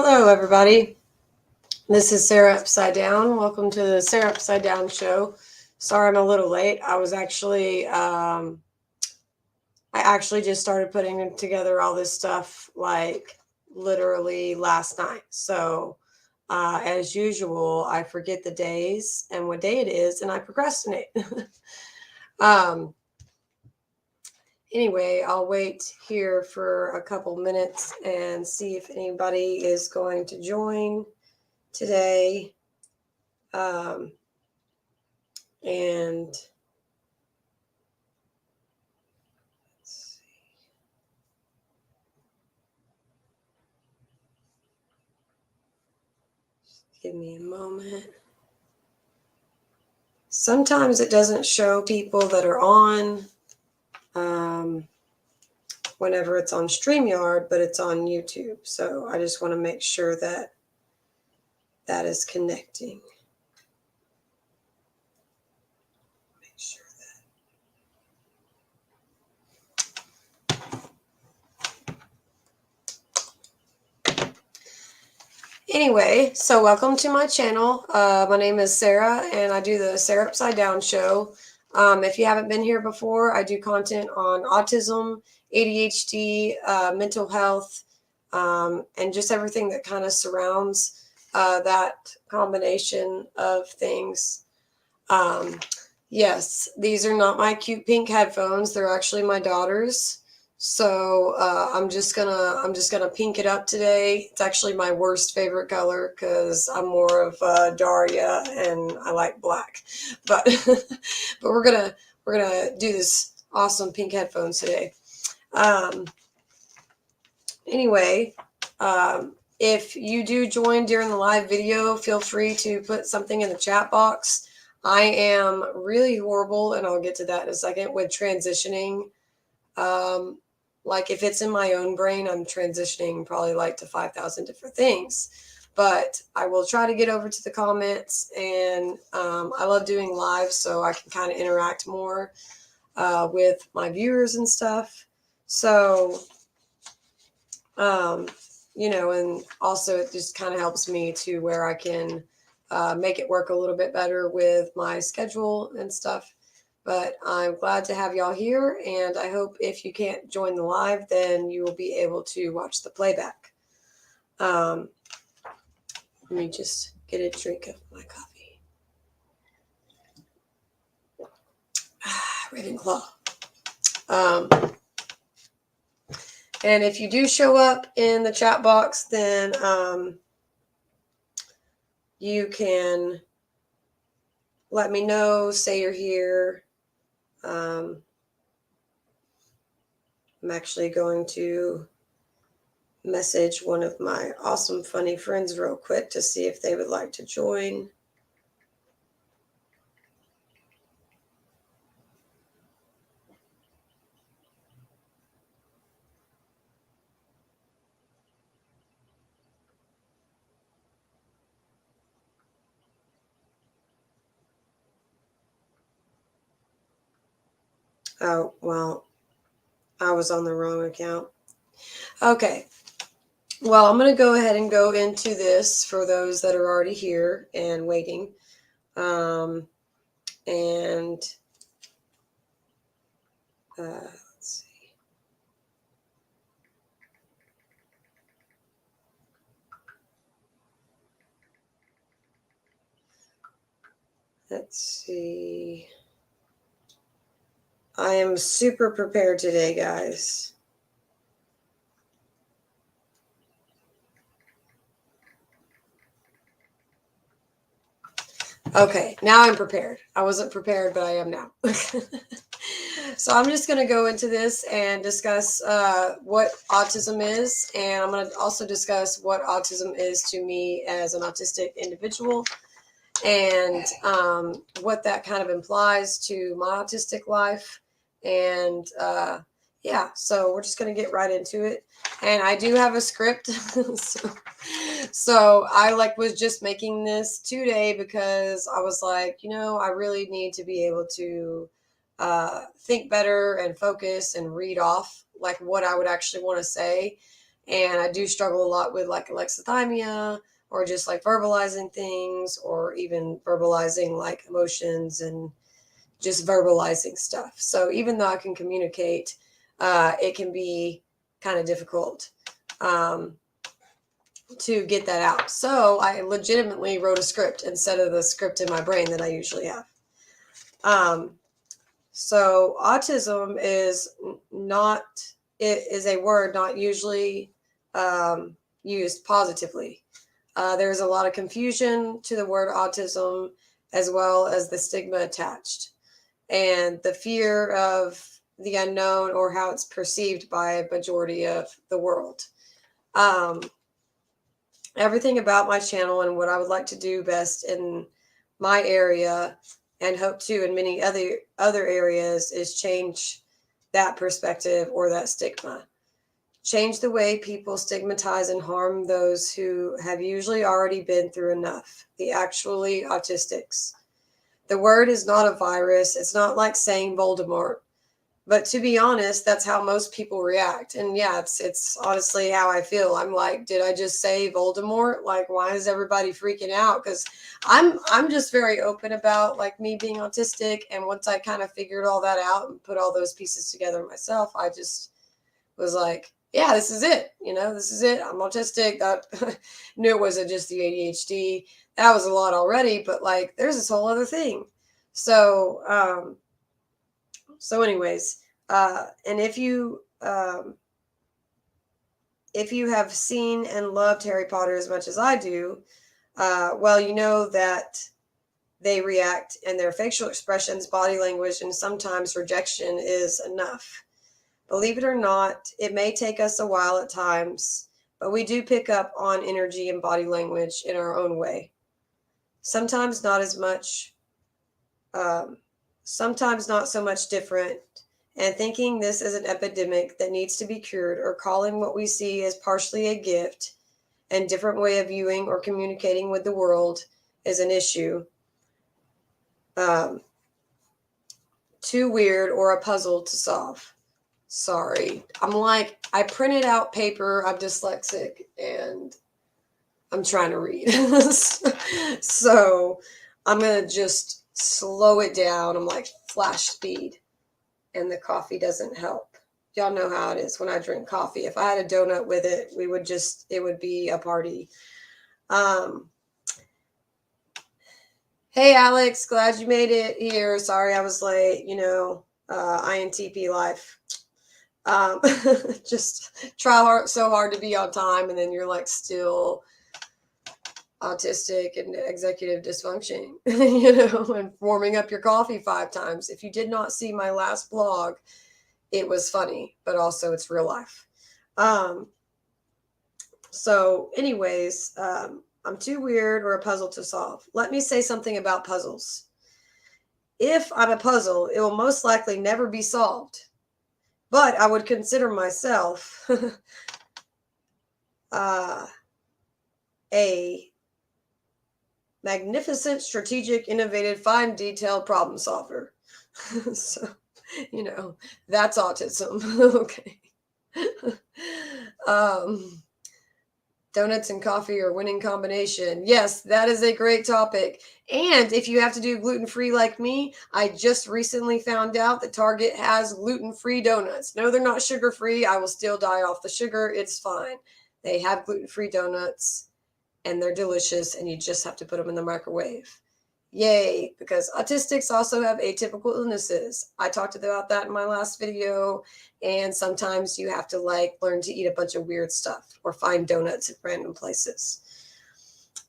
Hello, everybody. This is Sarah Upside Down. Welcome to the Sarah Upside Down show. Sorry I'm a little late. I actually just started putting together all this stuff like literally last night. So, as usual, I forget the days and what day it is, and I procrastinate. um, anyway, I'll wait here for a couple minutes and see if anybody is going to join today. Um, and let's see. Just give me a moment. Sometimes it doesn't show people that are on whenever it's on StreamYard, but it's on YouTube. So I just want to make sure that that is connecting. Make sure that. Anyway, so welcome to my channel. My name is Sarah, and I do the Sarah Upside Down show. If you haven't been here before, I do content on autism, ADHD, mental health, and just everything that kind of surrounds that combination of things. Yes, these are not my cute pink headphones. They're actually my daughter's. So I'm just gonna pink it up today. It's actually my worst favorite color because I'm more of Daria and I like black. But but we're gonna do this awesome pink headphones today. Anyway, if you do join during the live video, feel free to put something in the chat box. I am really horrible, and I'll get to that in a second, with transitioning. Like if it's in my own brain, I'm transitioning probably like to 5,000 different things. But I will try to get over to the comments, and I love doing live so I can kind of interact more with my viewers and stuff. So, and also it just kind of helps me to where I can make it work a little bit better with my schedule and stuff. But I'm glad to have y'all here, and I hope if you can't join the live, then you will be able to watch the playback. Let me just get a drink of my coffee. Ravenclaw. And if you do show up in the chat box, then you can let me know, say you're here. I'm actually going to message one of my awesome, funny friends real quick to see if they would like to join. Oh, well, I was on the wrong account. Okay. Well, I'm going to go ahead and go into this for those that are already here and waiting. Let's see. Let's see. I am super prepared today, guys. Okay, now I'm prepared. I wasn't prepared, but I am now. So I'm just going to go into this and discuss what autism is, and I'm going to also discuss what autism is to me as an autistic individual, and what that kind of implies to my autistic life. And yeah, so we're just going to get right into it. And I do have a script. So I was just making this today because I was like, I really need to be able to think better and focus and read off like what I would actually want to say. And I do struggle a lot with like alexithymia, or just like verbalizing things, or even verbalizing like emotions and just verbalizing stuff. So even though I can communicate, it can be kind of difficult to get that out. So I legitimately wrote a script instead of the script in my brain that I usually have. So autism is not, it is a word not usually used positively. There's a lot of confusion to the word autism, as well as the stigma attached and the fear of the unknown, or how it's perceived by a majority of the world. Everything about my channel and what I would like to do best in my area, and hope to in many other areas, is change that perspective or that stigma. Change the way people stigmatize and harm those who have usually already been through enough, the actually autistics. The word is not a virus. It's not like saying Voldemort. But to be honest, that's how most people react. And yeah, it's honestly how I feel. I'm like, did I just say Voldemort? Like, why is everybody freaking out? Because I'm just very open about like me being autistic. And once I kind of figured all that out and put all those pieces together myself, I just was like, yeah, this is it. You know, this is it. I'm autistic. That knew it wasn't just the ADHD. That was a lot already, but like there's this whole other thing. So anyways, and if you have seen and loved Harry Potter as much as I do, well, you know that they react, and their facial expressions, body language, and sometimes rejection is enough. Believe it or not, it may take us a while at times, but we do pick up on energy and body language in our own way. Sometimes not as much, sometimes not so much different. And thinking this is an epidemic that needs to be cured, or calling what we see as partially a gift and different way of viewing or communicating with the world is an issue. Too weird or a puzzle to solve. Sorry. I'm like, I printed out paper. I'm dyslexic and I'm trying to read. So I'm going to just slow it down. I'm like flash speed, and the coffee doesn't help. Y'all know how it is when I drink coffee. If I had a donut with it, it would be a party. Hey, Alex, glad you made it here. Sorry I was late, INTP life. Just try so hard to be on time, and then you're like still autistic and executive dysfunction, and warming up your coffee 5 times. If you did not see my last blog, it was funny, but also it's real life. So anyways, I'm too weird or a puzzle to solve. Let me say something about puzzles. If I'm a puzzle, it will most likely never be solved. But I would consider myself a magnificent, strategic, innovative, fine, detailed problem solver. So, that's autism. Okay. Donuts and coffee are winning combination. Yes, that is a great topic. And if you have to do gluten-free like me, I just recently found out that Target has gluten-free donuts. No, they're not sugar-free. I will still die off the sugar. It's fine. They have gluten-free donuts, and they're delicious, and you just have to put them in the microwave. Yay, because autistics also have atypical illnesses. I talked about that in my last video, and sometimes you have to learn to eat a bunch of weird stuff or find donuts at random places.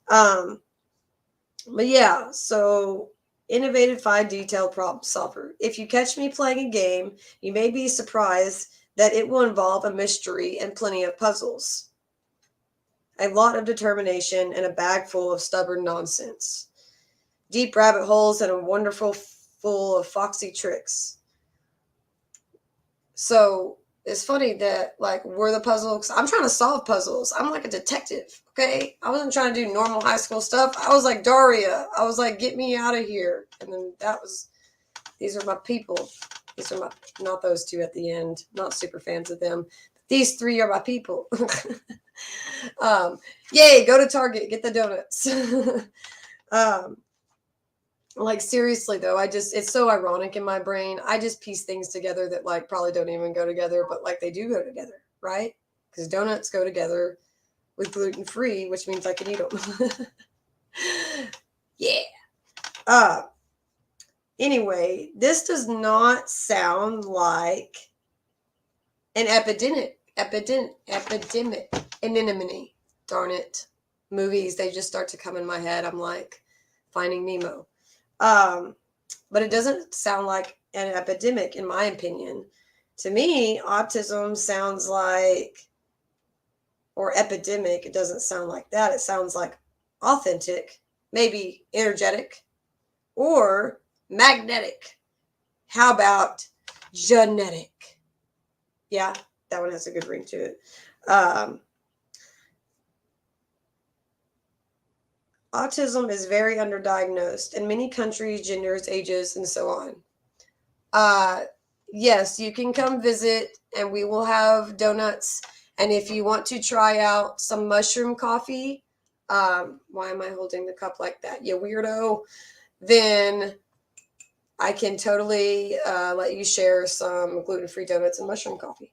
But yeah, so innovative, fine, detailed problem solver. If you catch me playing a game, you may be surprised that it will involve a mystery and plenty of puzzles, a lot of determination, and a bag full of stubborn nonsense. Deep rabbit holes and a wonderful full of foxy tricks. So it's funny that we're the puzzles. I'm trying to solve puzzles. I'm like a detective, okay? I wasn't trying to do normal high school stuff. I was like Daria. I was like, get me out of here. And then these are my people. These are not those two at the end. Not super fans of them. These three are my people. Yay, go to Target, get the donuts. Like, seriously though, it's so ironic in my brain. I just piece things together that like probably don't even go together, but like they do go together, right? Because donuts go together with gluten-free, which means I can eat them. Yeah. Anyway, this does not sound like an epidemic. Anemone. Darn it. Movies, they just start to come in my head. I'm like Finding Nemo. But it doesn't sound like an epidemic, in my opinion. To me, autism sounds like, or epidemic, it doesn't sound like that. It sounds like authentic, maybe energetic, or magnetic. How about genetic? Yeah, that one has a good ring to it. Autism is very underdiagnosed in many countries, genders, ages, and so on. Yes, you can come visit and we will have donuts. And if you want to try out some mushroom coffee, why am I holding the cup like that, you weirdo? Then I can totally let you share some gluten-free donuts and mushroom coffee.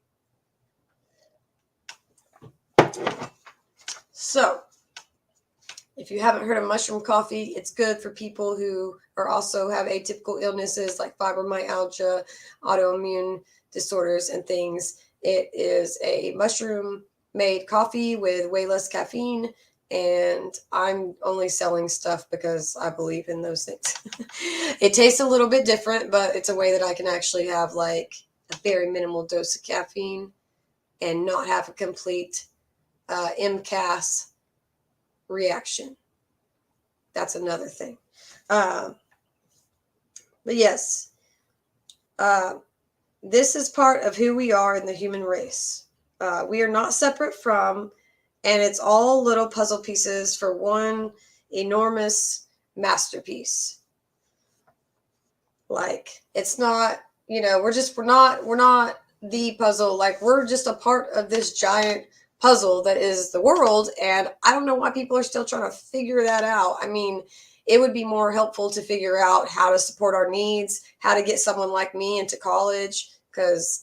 So, if you haven't heard of mushroom coffee, it's good for people who are also have atypical illnesses like fibromyalgia, autoimmune disorders, and things. It is a mushroom-made coffee with way less caffeine, and I'm only selling stuff because I believe in those things. It tastes a little bit different, but it's a way that I can actually have like a very minimal dose of caffeine and not have a complete MCAS reaction. That's another thing. But yes, this is part of who we are in the human race. We are not separate from, and it's all little puzzle pieces for one enormous masterpiece. Like, it's not, we're not the puzzle. Like, we're just a part of this giant puzzle that is the world, and I don't know why people are still trying to figure that out. I mean, it would be more helpful to figure out how to support our needs, how to get someone like me into college, because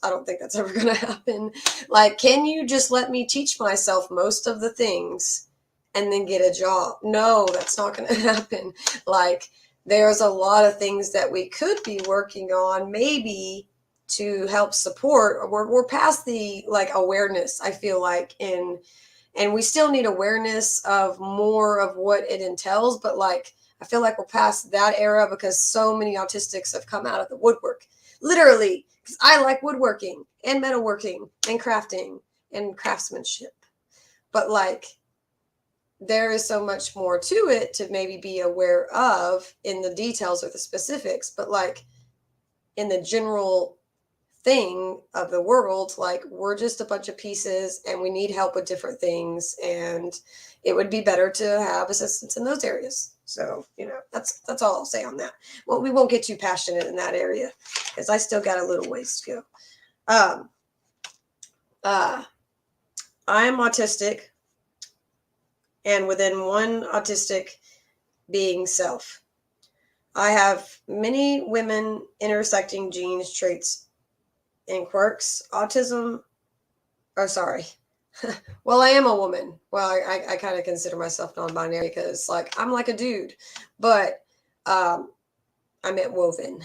I don't think that's ever going to happen. Like, can you just let me teach myself most of the things and then get a job? No, that's not going to happen. Like, there's a lot of things that we could be working on, maybe to help support. We're past the like awareness, I feel like, and we still need awareness of more of what it entails, but like I feel like we're past that era because so many autistics have come out of the woodwork, literally, because I like woodworking and metalworking and crafting and craftsmanship, but like there is so much more to it to maybe be aware of in the details or the specifics, but like in the general thing of the world, like we're just a bunch of pieces and we need help with different things, and it would be better to have assistance in those areas. So that's all I'll say on that. Well, we won't get too passionate in that area because I still got a little ways to go. I am autistic, and within one autistic being self, I have many women intersecting genes, traits, and quirks. Autism, well, I am a woman. Well, I kind of consider myself non-binary because like I'm like a dude, but I meant woven.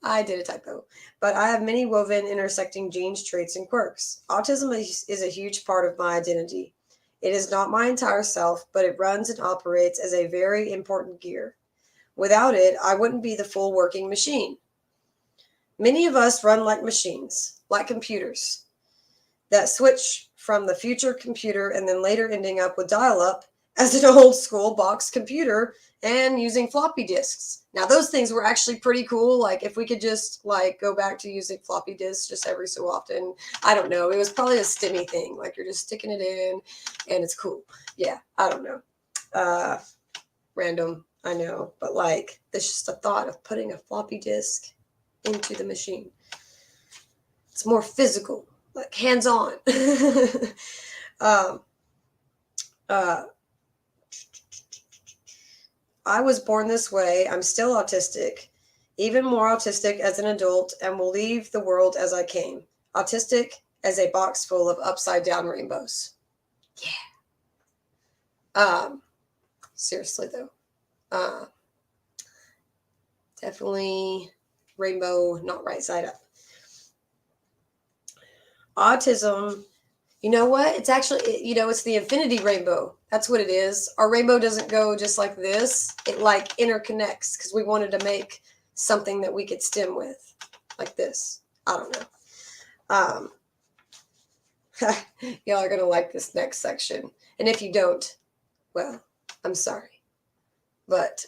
I did a typo. But I have many woven intersecting genes, traits, and quirks. Autism is a huge part of my identity. It is not my entire self, but it runs and operates as a very important gear. Without it, I wouldn't be the full working machine. Many of us run like machines, like computers, that switch from the future computer and then later ending up with dial-up as an old school box computer and using floppy disks. Now, those things were actually pretty cool. Like, if we could just, like, go back to using floppy disks just every so often. I don't know. It was probably a STEMmy thing. Like, you're just sticking it in, and it's cool. Yeah, I don't know. Random, I know. But, like, there's just the thought of putting a floppy disk into the machine. It's more physical. like hands-on. um, uh, I was born this way. I'm still autistic, even more autistic as an adult, and will leave the world as I came. Autistic as a box full of upside down rainbows. Yeah. Seriously though. Definitely rainbow, not right side up. Autism, you know what? It's actually, it's the infinity rainbow. That's what it is. Our rainbow doesn't go just like this. It like interconnects because we wanted to make something that we could stem with, like this. I don't know. Y'all are going to like this next section. And if you don't, well, I'm sorry. But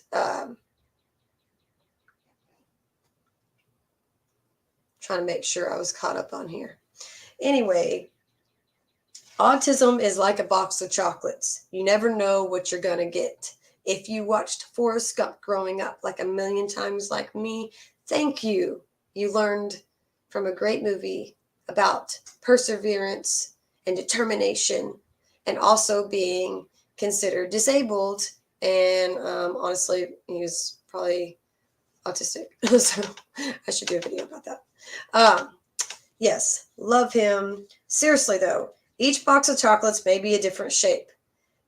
trying to make sure I was caught up on here. Anyway, autism is like a box of chocolates. You never know what you're going to get. If you watched Forrest Gump growing up like a million times like me, thank you. You learned from a great movie about perseverance and determination and also being considered disabled. And honestly, he was probably autistic. So I should do a video about that. Yes, love him. Seriously though, each box of chocolates may be a different shape.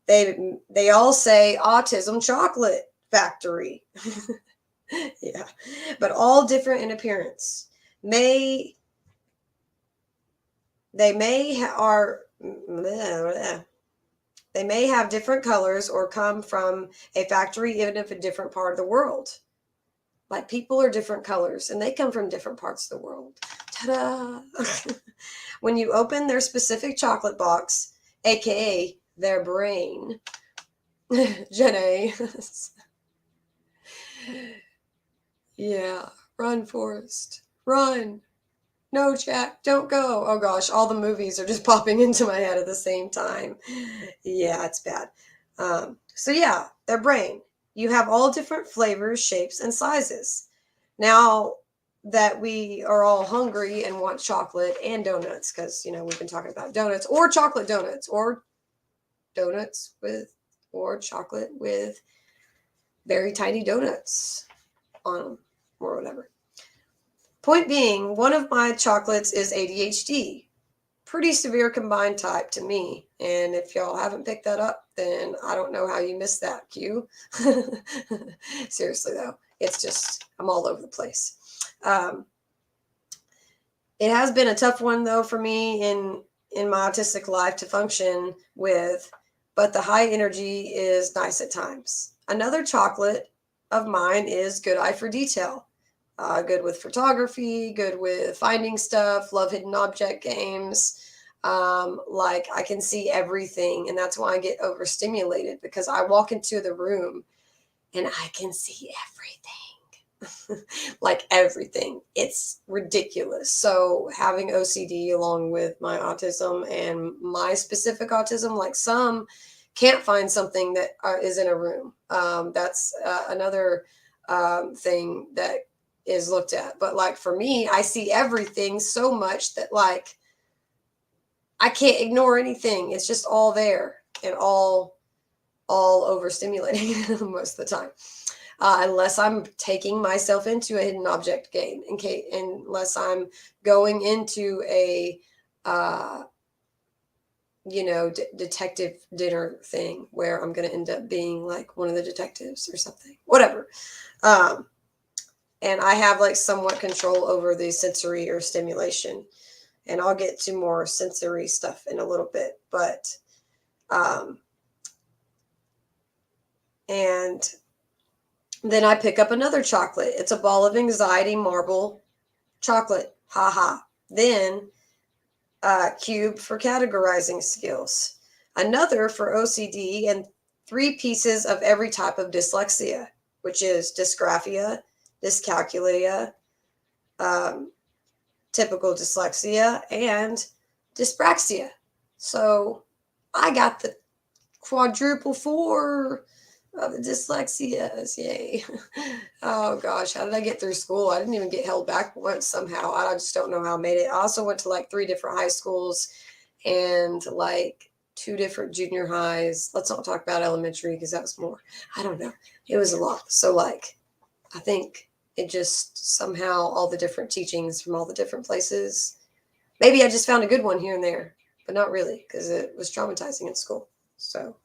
They all say Autism Chocolate Factory. Yeah, but all different in appearance. They may have different colors or come from a factory even if a different part of the world. Like people are different colors and they come from different parts of the world. Ta-da! When you open their specific chocolate box, aka their brain, Jenny. Yeah, run, Forrest. Run. No, Jack, don't go. Oh gosh, all the movies are just popping into my head at the same time. Yeah, it's bad. So yeah, their brain. You have all different flavors, shapes, and sizes. Now that we are all hungry and want chocolate and donuts, because we've been talking about donuts or chocolate donuts or donuts with or chocolate with very tiny donuts on them or whatever. Point being, one of my chocolates is ADHD. Pretty severe combined type to me. And if y'all haven't picked that up, then I don't know how you missed that, Q. Seriously, though, it's just, I'm all over the place. It has been a tough one, though, for me in my autistic life to function with, but the high energy is nice at times. Another chocolate of mine is good eye for detail. Good with photography, good with finding stuff, love hidden object games. Like I can see everything, and that's why I get overstimulated because I walk into the room and I can see everything. Like everything. It's ridiculous. So having OCD along with my autism and my specific autism, like some can't find something that is in a room. That's another thing that is looked at. But like for me, I see everything so much that like I can't ignore anything. It's just all there and all overstimulating most of the time. Unless I'm taking myself into a hidden object game, unless I'm going into a detective dinner thing where I'm going to end up being like one of the detectives or something, whatever. And I have like somewhat control over the sensory or stimulation. And I'll get to more sensory stuff in a little bit. But, and then I pick up another chocolate. It's a ball of anxiety marble chocolate. Haha. Then cube for categorizing skills. Another for OCD and 3 pieces of every type of dyslexia, which is dysgraphia, dyscalculia, typical dyslexia, and dyspraxia. So I got the quadruple 4 of the dyslexias. Yay. Oh gosh, how did I get through school? I didn't even get held back once somehow. I just don't know how I made it. I also went to like 3 different high schools and like 2 different junior highs. Let's not talk about elementary because that was more. I don't know. It was a lot. So like I think it just somehow all the different teachings from all the different places. Maybe I just found a good one here and there, but not really because it was traumatizing in school. So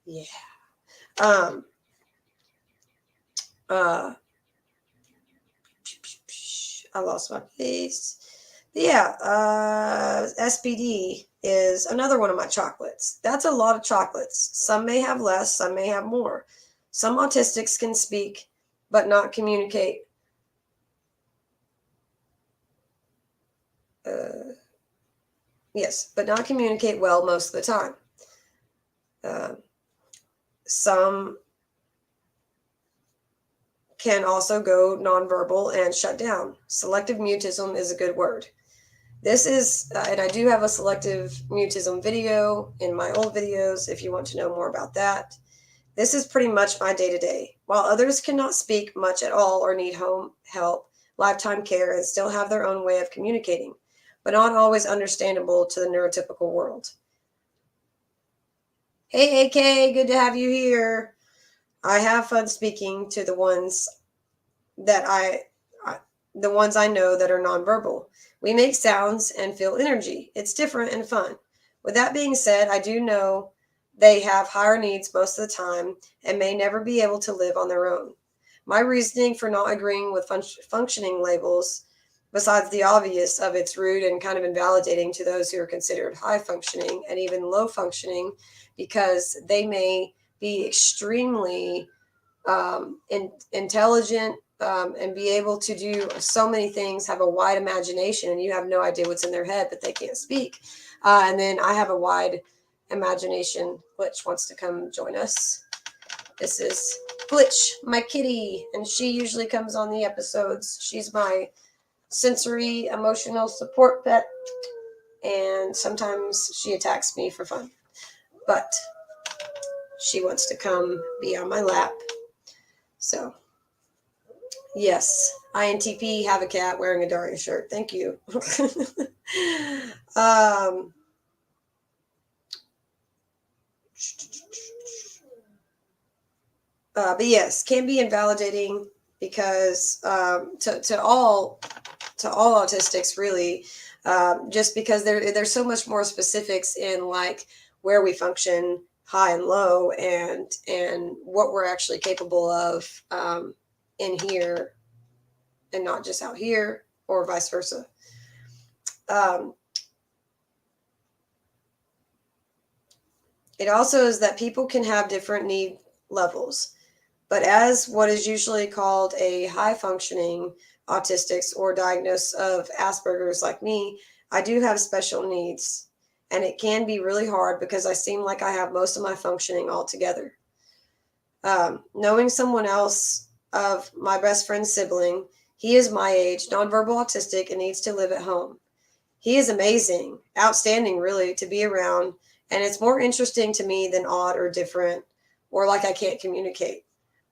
yeah. Um, uh, I lost my place. Yeah, SPD is another one of my chocolates. That's a lot of chocolates. Some may have less, some may have more. Some autistics can speak but not communicate. Yes, but not communicate well most of the time. Uh, some can also go nonverbal and shut down. Selective mutism is a good word. This is, and I do have a selective mutism video in my old videos if you want to know more about that. This is pretty much my day to day. While others cannot speak much at all or need home help, lifetime care, and still have their own way of communicating, but not always understandable to the neurotypical world. Hey, AK, good to have you here. I have fun speaking to the ones that the ones I know that are nonverbal. We make sounds and feel energy. It's different and fun. With that being said, I do know they have higher needs most of the time and may never be able to live on their own. My reasoning for not agreeing with functioning labels, besides the obvious of it's rude and kind of invalidating to those who are considered high functioning and even low functioning, because they may be extremely intelligent, and be able to do so many things, have a wide imagination, and you have no idea what's in their head, but they can't speak. And then I have a wide imagination. Glitch wants to come join us. This is Glitch, my kitty, and she usually comes on the episodes. She's my sensory emotional support pet, and sometimes she attacks me for fun, but she wants to come be on my lap. So yes, INTP, have a cat wearing a Daria shirt. Thank you. um, but yes, can be invalidating because to all autistics really, just because there's so much more specifics in like where we function high and low and what we're actually capable of in here and not just out here or vice versa. Um, it also is that people can have different need levels, but as what is usually called a high functioning autistics or diagnosis of Asperger's like me, I do have special needs, and it can be really hard because I seem like I have most of my functioning all together. Knowing someone else of my best friend's sibling, he is my age, nonverbal autistic, and needs to live at home. He is amazing, outstanding, really, to be around, and it's more interesting to me than odd or different or like I can't communicate.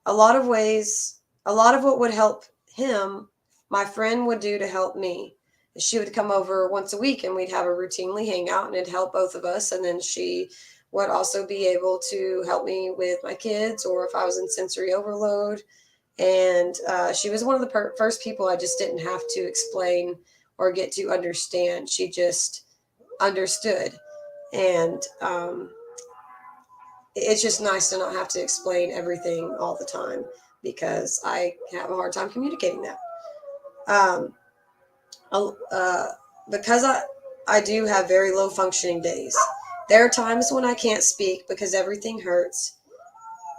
A lot of what would help him, my friend would do to help me. She would come over once a week and we'd have a routinely hangout and it'd help both of us. And then she would also be able to help me with my kids or if I was in sensory overload. And she was one of the first people I just didn't have to explain or get to understand. She just understood. And it's just nice to not have to explain everything all the time because I have a hard time communicating that. Um, uh, because I do have very low functioning days. There are times when I can't speak because everything hurts.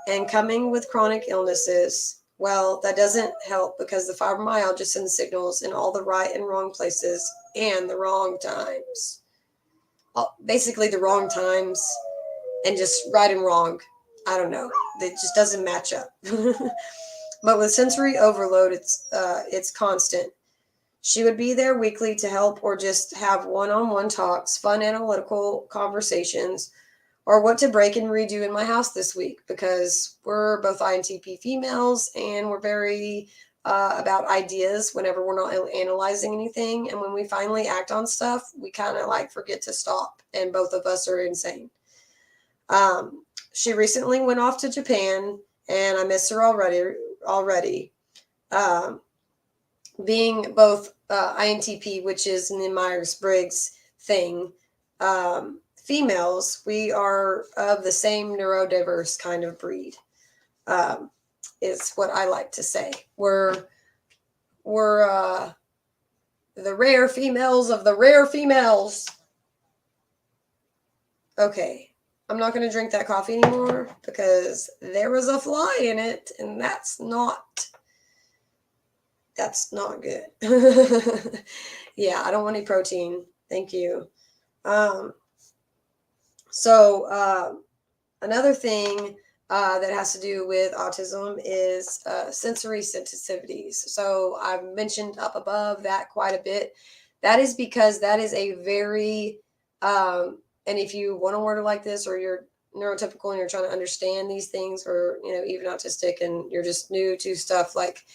And coming with chronic illnesses, well, that doesn't help because the fibromyalgia sends signals in all the right and wrong places and the wrong times. Basically, the wrong times and just right and wrong. I don't know. It just doesn't match up. But with sensory overload, it's constant. She would be there weekly to help or just have one-on-one talks, fun analytical conversations, or what to break and redo in my house this week, because we're both INTP females and we're very about ideas whenever we're not analyzing anything. And when we finally act on stuff, we kind of like forget to stop, and both of us are insane. She recently went off to Japan, and I miss her already. Being both INTP, which is an Myers-Briggs thing, females, we are of the same neurodiverse kind of breed, is what I like to say. We're the rare females of the rare females. Okay, I'm not going to drink that coffee anymore because there was a fly in it, and that's not good. Yeah, I don't want any protein. Thank you. Another thing that has to do with autism is sensory sensitivities. So I've mentioned up above that quite a bit. That is because that is a very, and if you want a word like this, or you're neurotypical and you're trying to understand these things, or, even autistic and you're just new to stuff, like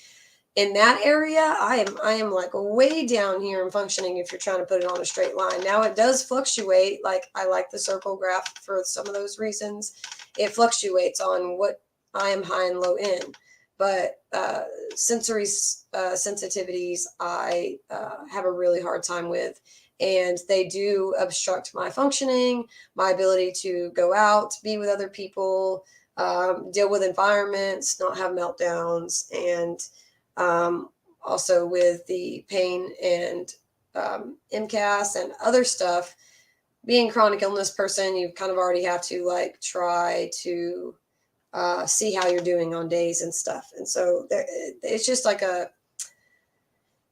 in that area, I am like way down here in functioning if you're trying to put it on a straight line. Now it does fluctuate. Like, I like the circle graph for some of those reasons. It fluctuates on what I am high and low in. But sensory sensitivities, I have a really hard time with. And they do obstruct my functioning, my ability to go out, be with other people, deal with environments, not have meltdowns, and also with the pain and MCAS and other stuff. Being a chronic illness person, you kind of already have to like try to see how you're doing on days and stuff. And so it's just like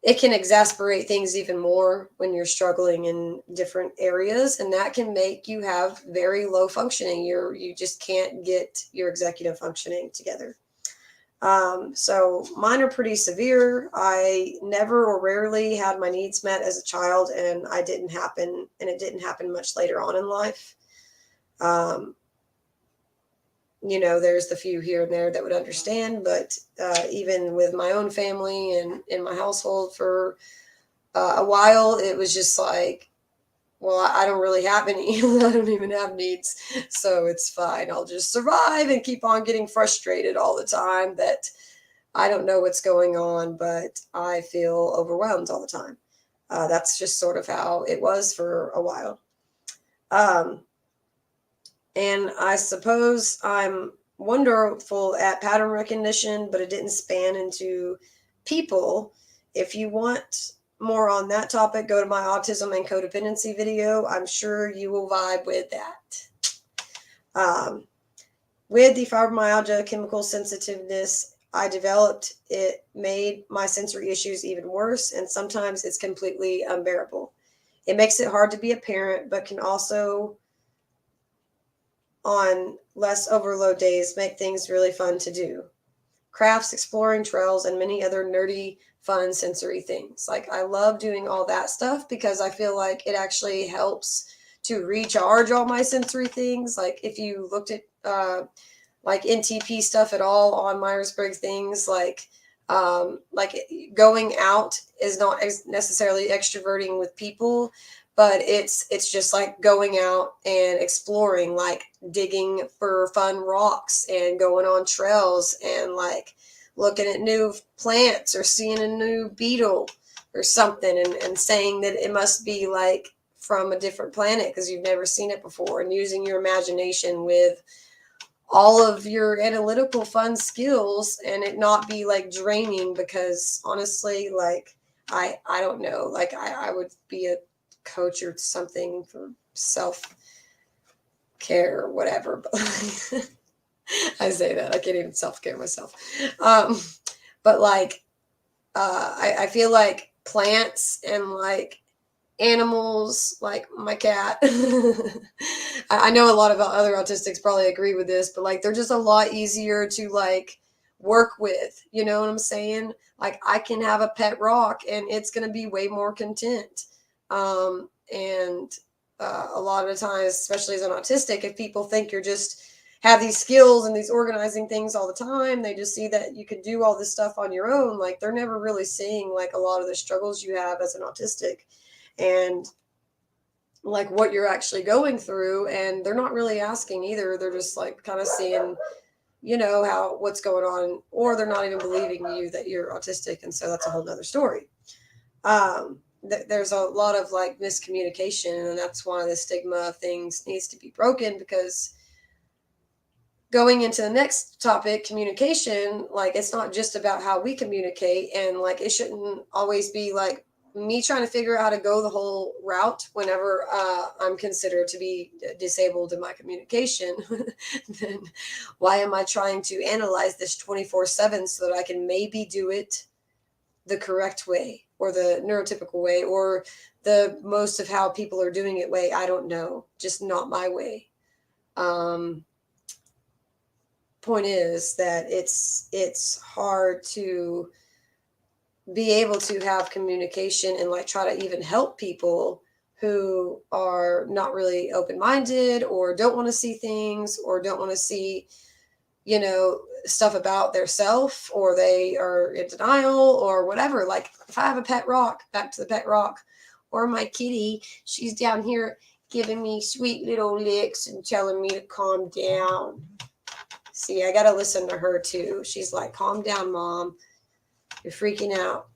it can exasperate things even more when you're struggling in different areas, and that can make you have very low functioning. You just can't get your executive functioning together. So mine are pretty severe. I never or rarely had my needs met as a child, and it didn't happen much later on in life. There's the few here and there that would understand, but even with my own family and in my household for a while, it was just like, well, I don't really have any. I don't even have needs, so it's fine. I'll just survive and keep on getting frustrated all the time that I don't know what's going on, but I feel overwhelmed all the time. That's just sort of how it was for a while. And I suppose I'm wonderful at pattern recognition, but it didn't span into people. If you want more on that topic, go to my autism and codependency video. I'm sure you will vibe with that. With the fibromyalgia chemical sensitiveness I developed, it made my sensory issues even worse, and sometimes it's completely unbearable. It makes it hard to be a parent, but can also, on less overload days, make things really fun to do. Crafts, exploring trails, and many other nerdy, fun sensory things. Like, I love doing all that stuff because I feel like it actually helps to recharge all my sensory things. Like, if you looked at like NTP stuff at all on Myers-Briggs things, like going out is not necessarily extroverting with people, but it's just like going out and exploring, like digging for fun rocks and going on trails and like looking at new plants or seeing a new beetle or something, and saying that it must be like from a different planet because you've never seen it before, and using your imagination with all of your analytical fun skills, and it not be like draining, because honestly, like I don't know, like I would be a coach or something for self-care or whatever, but I say that I can't even self-care myself. But like I feel like plants and like animals, like my cat, I know a lot of other autistics probably agree with this, but like they're just a lot easier to like work with, you know what I'm saying? Like, I can have a pet rock and it's going to be way more content. And a lot of the times, especially as an autistic, if people think you're just have these skills and these organizing things all the time, they just see that you can do all this stuff on your own. Like they're never really seeing like a lot of the struggles you have as an autistic and like what you're actually going through. And they're not really asking either. They're just like kind of seeing, you know, how what's going on, or they're not even believing you that you're autistic. And so that's a whole nother story. There's a lot of like miscommunication, and that's why the stigma of things needs to be broken, because going into the next topic, communication, like it's not just about how we communicate, and like it shouldn't always be like me trying to figure out how to go the whole route whenever I'm considered to be disabled in my communication. Then why am I trying to analyze this 24/7 so that I can maybe do it the correct way or the neurotypical way or the most of how people are doing it way? I don't know, just not my way. Point is that it's hard to be able to have communication and like try to even help people who are not really open-minded or don't want to see things or don't want to see, you know, stuff about their self, or they are in denial or whatever. Like if I have a pet rock, back to the pet rock, or my kitty, she's down here giving me sweet little licks and telling me to calm down. See, I got to listen to her too. She's like, calm down, Mom. You're freaking out.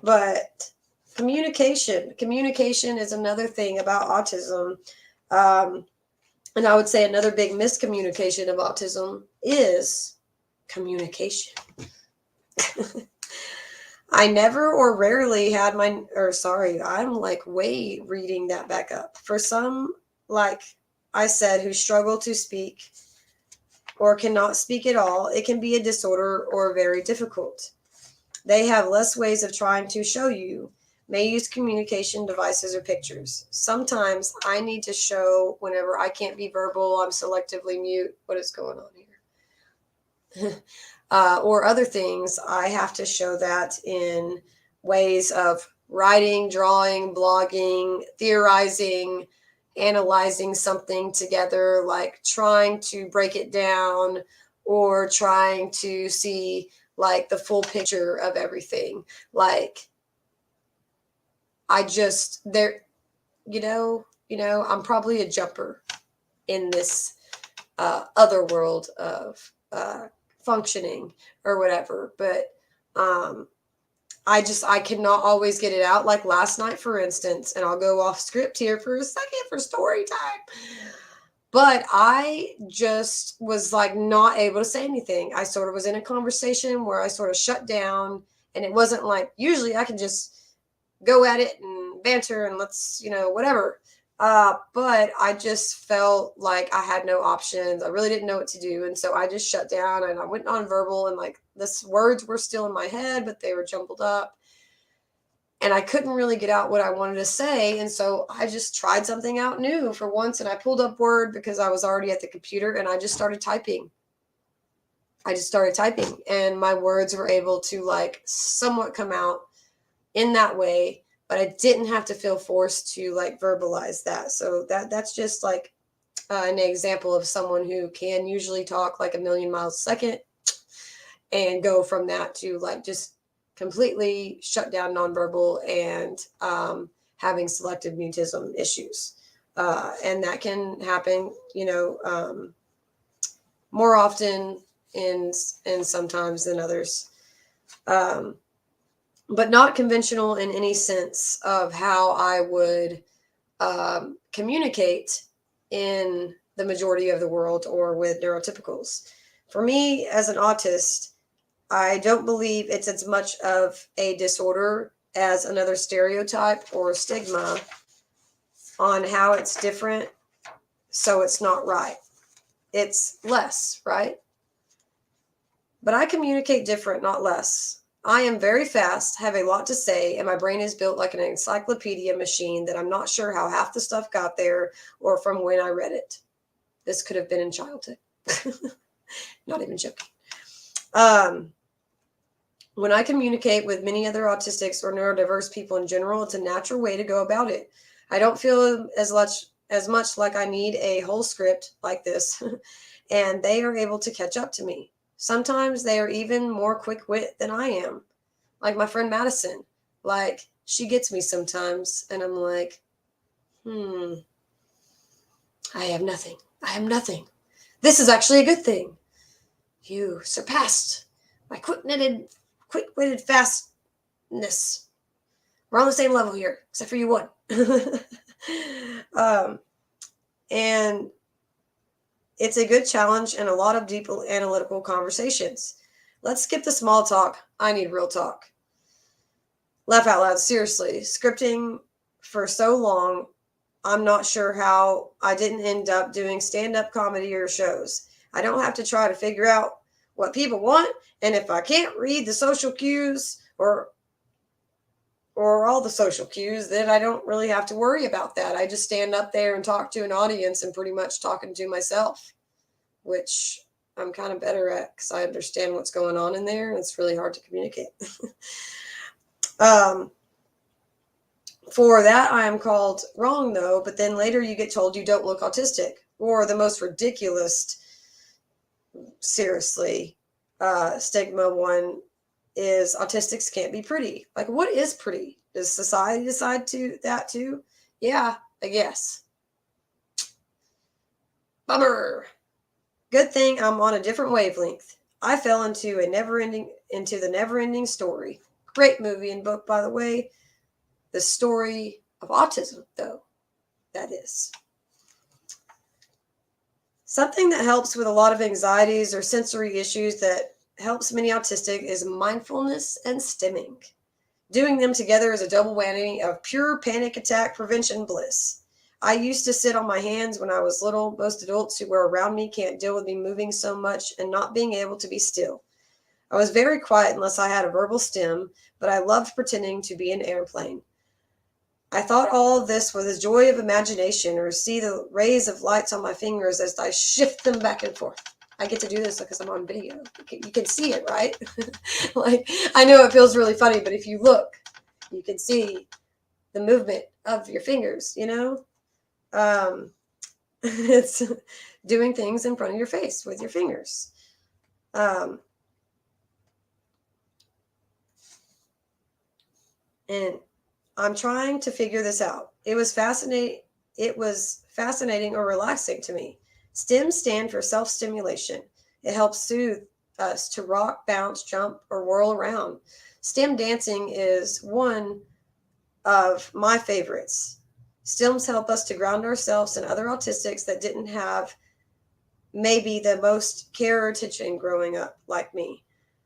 But communication is another thing about autism. And I would say another big miscommunication of autism is communication. I never or rarely had I'm like way reading that back up. For some, like I said, who struggle to speak or cannot speak at all, it can be a disorder or very difficult. They have less ways of trying to show you, may use communication devices or pictures. Sometimes I need to show whenever I can't be verbal, I'm selectively mute. What is going on here? Or other things, I have to show that in ways of writing, drawing, blogging, theorizing, analyzing something together, like trying to break it down or trying to see like the full picture of everything. Like I just I'm probably a jumper in this other world of functioning or whatever, but I cannot always get it out. Like last night, for instance, and I'll go off script here for a second for story time. But I just was like not able to say anything. I sort of was in a conversation where I sort of shut down, and it wasn't like usually I can just go at it and banter and let's, whatever. But I just felt like I had no options. I really didn't know what to do. And so I just shut down and I went nonverbal, and like the words were still in my head, but they were jumbled up. And I couldn't really get out what I wanted to say. And so I just tried something out new for once. And I pulled up Word because I was already at the computer, and I just started typing. And my words were able to like somewhat come out in that way, but I didn't have to feel forced to like verbalize that. So that's just like an example of someone who can usually talk like a million miles a second and go from that to like just completely shut down nonverbal and having selective mutism issues. And that can happen, more often and sometimes than others. But not conventional in any sense of how I would communicate in the majority of the world or with neurotypicals. For me, as an autist, I don't believe it's as much of a disorder as another stereotype or stigma on how it's different, so it's not right. It's less, right? But I communicate different, not less. I am very fast, have a lot to say, and my brain is built like an encyclopedia machine that I'm not sure how half the stuff got there or from when I read it. This could have been in childhood. Not even joking. When I communicate with many other autistics or neurodiverse people in general, it's a natural way to go about it. I don't feel as much like I need a whole script like this, and they are able to catch up to me. Sometimes they are even more quick-wit than I am. Like my friend Madison. Like, she gets me sometimes, and I'm like, I have nothing. I am nothing. This is actually a good thing. You surpassed my quick-witted fastness. We're on the same level here, except for you one. And it's a good challenge and a lot of deep analytical conversations. Let's skip the small talk. I need real talk. Laugh out loud, seriously. Scripting for so long, I'm not sure how I didn't end up doing stand-up comedy or shows. I don't have to try to figure out what people want, and if I can't read the social cues or all the social cues, then I don't really have to worry about that. I just stand up there and talk to an audience and pretty much talking to myself, which I'm kind of better at because I understand what's going on in there, and it's really hard to communicate. For that, I am called wrong, though, but then later you get told you don't look autistic. Or the most ridiculous, seriously, stigma one is autistics can't be pretty. Like, what is pretty? Does society decide that too? Yeah, I guess. Bummer. Good thing I'm on a different wavelength. I fell into the never-ending story. Great movie and book, by the way. The story of autism, though, that is. Something that helps with a lot of anxieties or sensory issues that helps many autistic is mindfulness and stimming. Doing them together is a double whammy of pure panic attack prevention bliss. I used to sit on my hands when I was little. Most adults who were around me can't deal with me moving so much and not being able to be still. I was very quiet unless I had a verbal stim, but I loved pretending to be an airplane. I thought all of this was the joy of imagination, or see the rays of lights on my fingers as I shift them back and forth. I get to do this because I'm on video. You can see it, right? Like, I know it feels really funny, but if you look, you can see the movement of your fingers, you know? It's doing things in front of your face with your fingers. And I'm trying to figure this out. It was fascinating or relaxing to me. STEM stand for self-stimulation. It helps soothe us to rock, bounce, jump, or whirl around. STEM dancing is one of my favorites. STEMs help us to ground ourselves and other autistics that didn't have maybe the most care or attention growing up like me.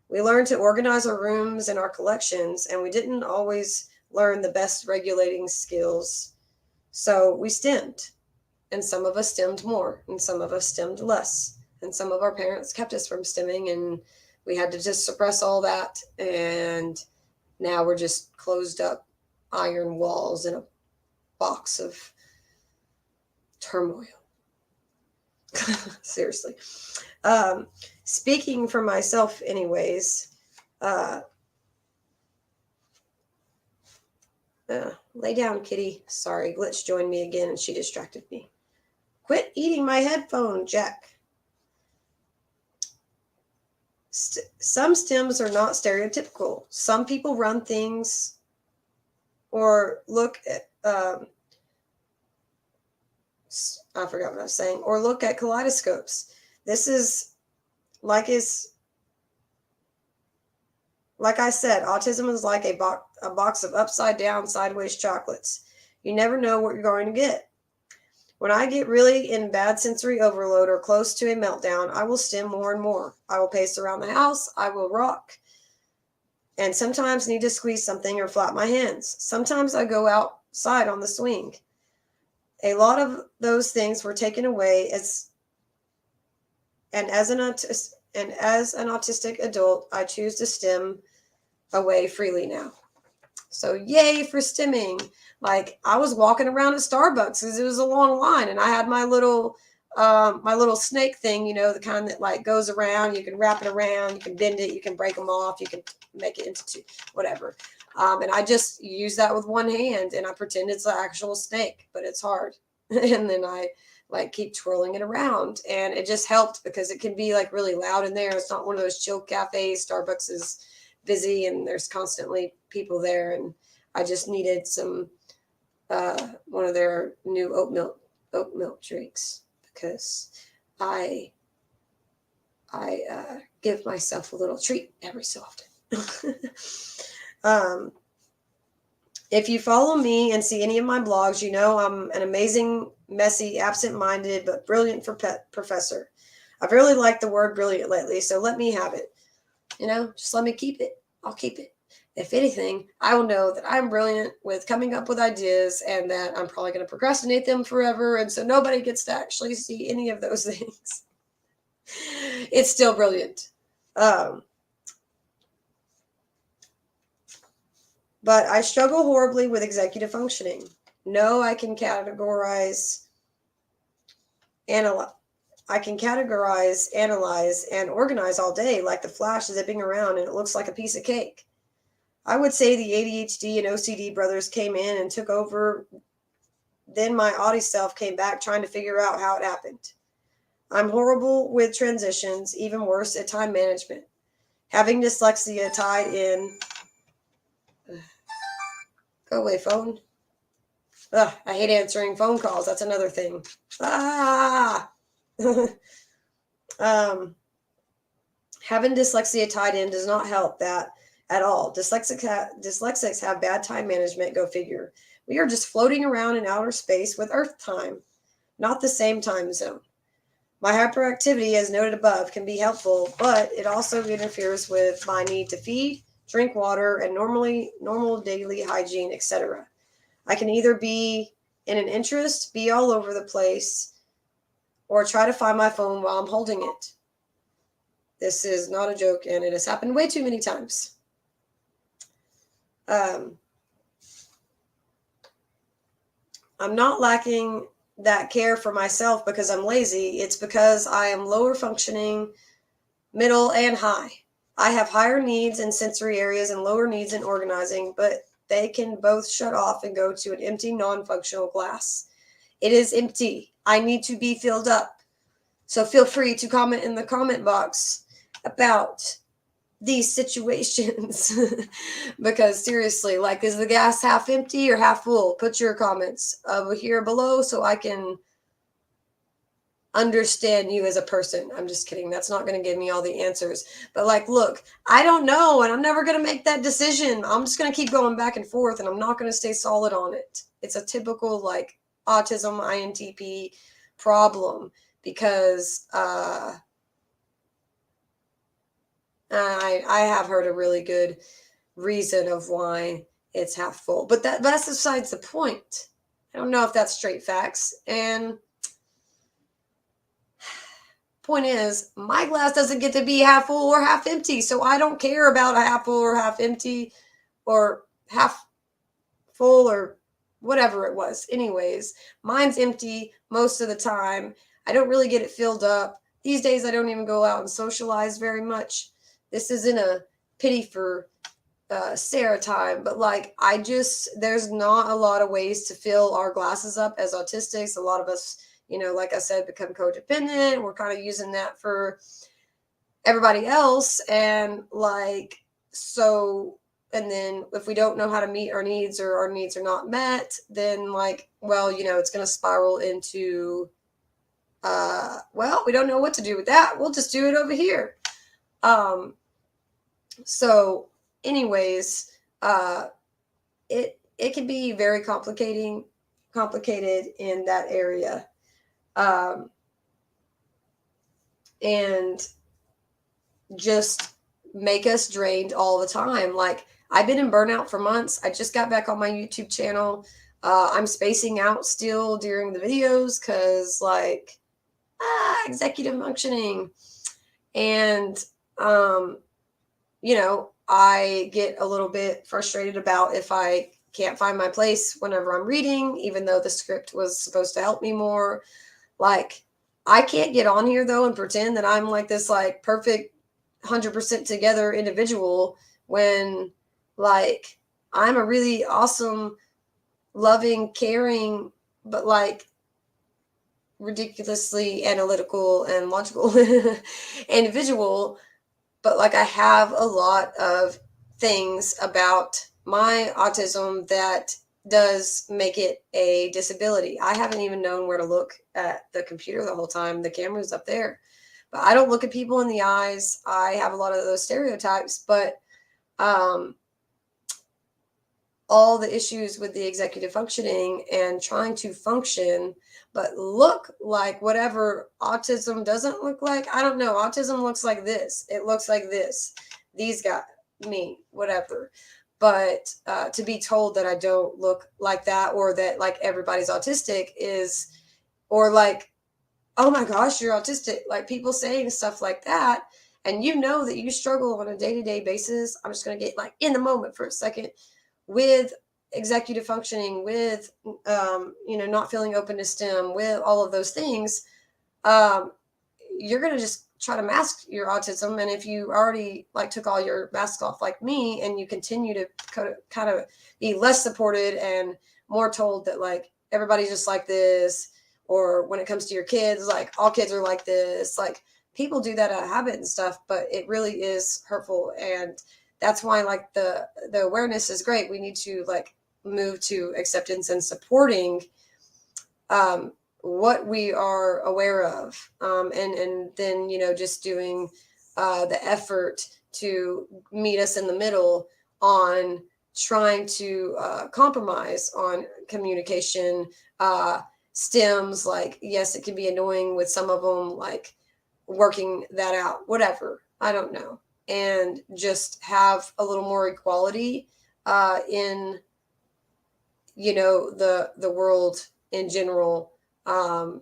We learned to organize our rooms and our collections, and we didn't always learn the best regulating skills. So we stemmed, and some of us stemmed more, and some of us stemmed less. And some of our parents kept us from stemming, and we had to just suppress all that. And now we're just closed up iron walls in a box of turmoil. Seriously. Speaking for myself anyways, lay down, kitty. Sorry, Glitch joined me again and she distracted me. Quit eating my headphone, Jack. Some stems are not stereotypical. Some people run things or look at, I forgot what I was saying, or look at kaleidoscopes. This is, like I said, autism is like a box of upside down, sideways chocolates. You never know what you're going to get. When I get really in bad sensory overload or close to a meltdown, I will stim more and more. I will pace around the house. I will rock. And sometimes need to squeeze something or flap my hands. Sometimes I go outside on the swing. A lot of those things were taken away as an autistic adult, I choose to stem away freely now. So yay for stemming. Like, I was walking around at Starbucks because it was a long line, and I had my little snake thing, you know, the kind that like goes around. You can wrap it around, you can bend it, you can break them off, you can make it into whatever. And I just use that with one hand and I pretend it's an actual snake, but it's hard. And then I like keep twirling it around, and it just helped because it can be like really loud in there. It's not one of those chill cafes. Starbucks is busy and there's constantly people there, and I just needed some one of their new oat milk drinks because I give myself a little treat every so often. If you follow me and see any of my blogs, you know I'm an amazing, messy, absent-minded, but brilliant professor. I've really liked the word brilliant lately, so let me have it. You know, just let me keep it. I'll keep it. If anything, I will know that I'm brilliant with coming up with ideas and that I'm probably going to procrastinate them forever, and so nobody gets to actually see any of those things. It's still brilliant. But I struggle horribly with executive functioning. No, I can categorize, analyze, and organize all day like the Flash zipping around and it looks like a piece of cake. I would say the ADHD and OCD brothers came in and took over. Then my Autist self came back trying to figure out how it happened. I'm horrible with transitions, even worse at time management. Having dyslexia tied in. Go away, phone. Ugh, I hate answering phone calls. That's another thing. Having dyslexia tied in does not help that at all. Dyslexics have bad time management, go figure. We are just floating around in outer space with Earth time, not the same time zone. My hyperactivity, as noted above, can be helpful, but it also interferes with my need to feed, drink water, and normal daily hygiene, etc. I can either be in an interest, be all over the place, or try to find my phone while I'm holding it. This is not a joke, and it has happened way too many times. I'm not lacking that care for myself because I'm lazy. It's because I am lower functioning, middle, and high. I have higher needs in sensory areas and lower needs in organizing, but they can both shut off and go to an empty, non-functional glass. It is empty. I need to be filled up. So feel free to comment in the comment box about these situations. Because seriously, like, is the gas half empty or half full? Put your comments over here below so I can understand you as a person. I'm just kidding. That's not going to give me all the answers. But like, look, I don't know, and I'm never going to make that decision. I'm just going to keep going back and forth, and I'm not going to stay solid on it. It's a typical like autism INTP problem because I have heard a really good reason of why it's half full, but that's besides the point. I don't know if that's straight facts. And point is, my glass doesn't get to be half full or half empty, so I don't care about a half full or half empty or half full or whatever it was. Anyways, mine's empty most of the time. I don't really get it filled up. These days, I don't even go out and socialize very much. This isn't a pity for Sarah time, but like, there's not a lot of ways to fill our glasses up as autistics. A lot of us, you know, like I said, become codependent. We're kind of using that for everybody else. And like, so, and then if we don't know how to meet our needs or our needs are not met, then like, well, you know, it's going to spiral into, well, we don't know what to do with that. We'll just do it over here. So anyways, it can be very complicated in that area. And just make us drained all the time. Like, I've been in burnout for months. I just got back on my YouTube channel. I'm spacing out still during the videos because like, executive functioning. And, you know, I get a little bit frustrated about if I can't find my place whenever I'm reading, even though the script was supposed to help me more. Like, I can't get on here though and pretend that I'm like this like perfect 100% together individual when like I'm a really awesome, loving, caring, but like ridiculously analytical and logical individual. But like I have a lot of things about my autism that does make it a disability. I haven't even known where to look at the computer the whole time. The camera's up there. But I don't look at people in the eyes. I have a lot of those stereotypes, but um, all the issues with the executive functioning and trying to function but look like whatever autism doesn't look like. I don't know. Autism looks like this. It looks like this. These got me, whatever. But to be told that I don't look like that, or that like everybody's autistic is, or like, oh my gosh, you're autistic. Like people saying stuff like that. And you know that you struggle on a day to day basis. I'm just going to get like in the moment for a second with executive functioning, with not feeling open to STEM, with all of those things. um, you're going to just try to mask your autism. And if you already like took all your masks off like me, and you continue to kind of be less supported and more told that like everybody's just like this, or when it comes to your kids, like all kids are like this, like people do that out of habit and stuff, but it really is hurtful. And that's why like the awareness is great. We need to like move to acceptance and supporting um, what we are aware of, and then just doing the effort to meet us in the middle on trying to compromise on communication. Stems, like, yes, it can be annoying with some of them, like working that out, whatever, I don't know, and just have a little more equality in the world in general. And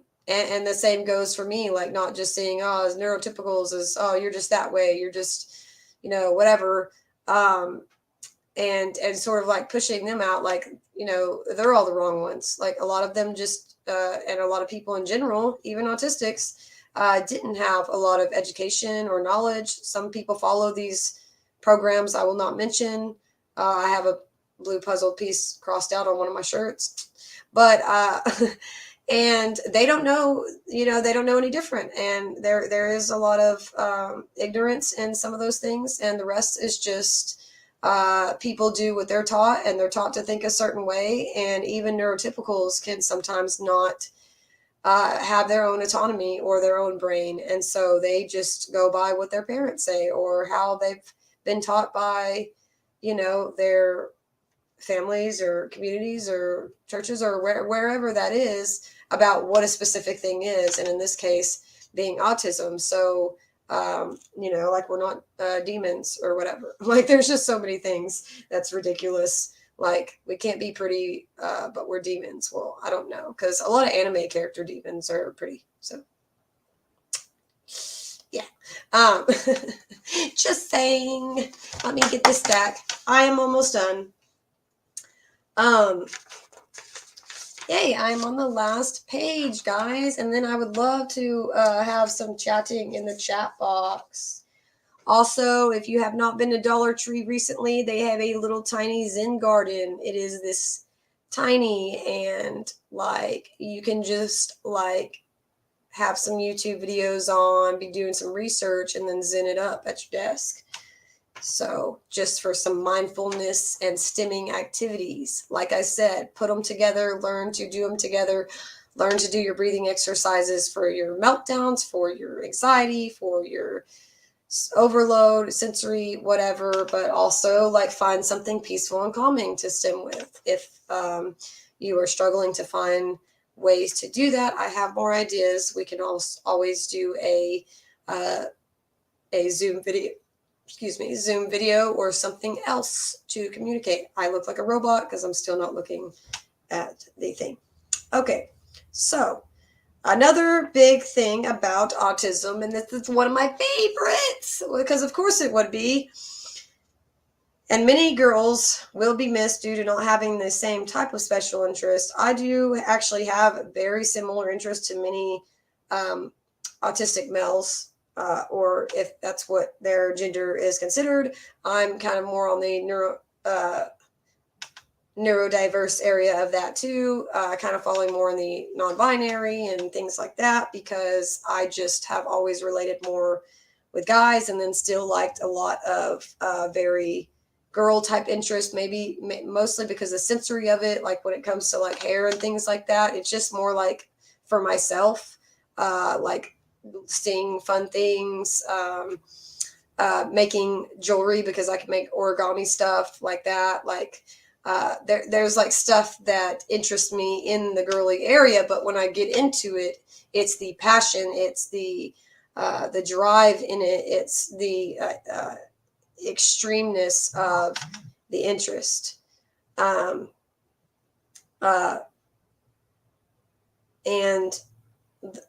the same goes for me, like not just seeing, oh, as neurotypicals as, oh, you're just that way, you're just whatever. And sort of like pushing them out, like they're all the wrong ones. Like a lot of them just and a lot of people in general, even autistics, didn't have a lot of education or knowledge. Some people follow these programs I will not mention. I have a blue puzzle piece crossed out on one of my shirts, but and they don't know, they don't know any different. And there is a lot of ignorance in some of those things, and the rest is just people do what they're taught, and they're taught to think a certain way. And even neurotypicals can sometimes not have their own autonomy or their own brain, and so they just go by what their parents say or how they've been taught by their families or communities or churches or wherever that is, about what a specific thing is, and in this case being autism. So like we're not demons or whatever. Like there's just so many things that's ridiculous. Like we can't be pretty, but we're demons. Well, I don't know, because a lot of anime character demons are pretty. So yeah, just saying. Let me get this stack. I am almost done. Yay, I'm on the last page, guys, and then I would love to have some chatting in the chat box. Also, if you have not been to Dollar Tree recently, they have a little tiny Zen garden. It is this tiny, and like you can just like have some YouTube videos on, be doing some research, and then zen it up at your desk. So just for some mindfulness and stimming activities, like I said, put them together, learn to do them together, learn to do your breathing exercises for your meltdowns, for your anxiety, for your overload, sensory, whatever, but also like find something peaceful and calming to stim with. If you are struggling to find ways to do that, I have more ideas. We can always do a Zoom video or something else to communicate. I look like a robot because I'm still not looking at the thing. Okay, so another big thing about autism, and this is one of my favorites, because of course it would be, and many girls will be missed due to not having the same type of special interest. I do actually have very similar interests to many autistic males, or if that's what their gender is considered. I'm kind of more on the neurodiverse area of that too, kind of falling more in the non-binary and things like that, because I just have always related more with guys, and then still liked a lot of very girl type interest, maybe mostly because the sensory of it, like when it comes to like hair and things like that, it's just more like for myself, like seeing fun things, making jewelry because I can make origami stuff like that. Like there's like stuff that interests me in the girly area, but when I get into it, it's the passion, it's the drive in it, it's the extremeness of the interest. Um, uh, and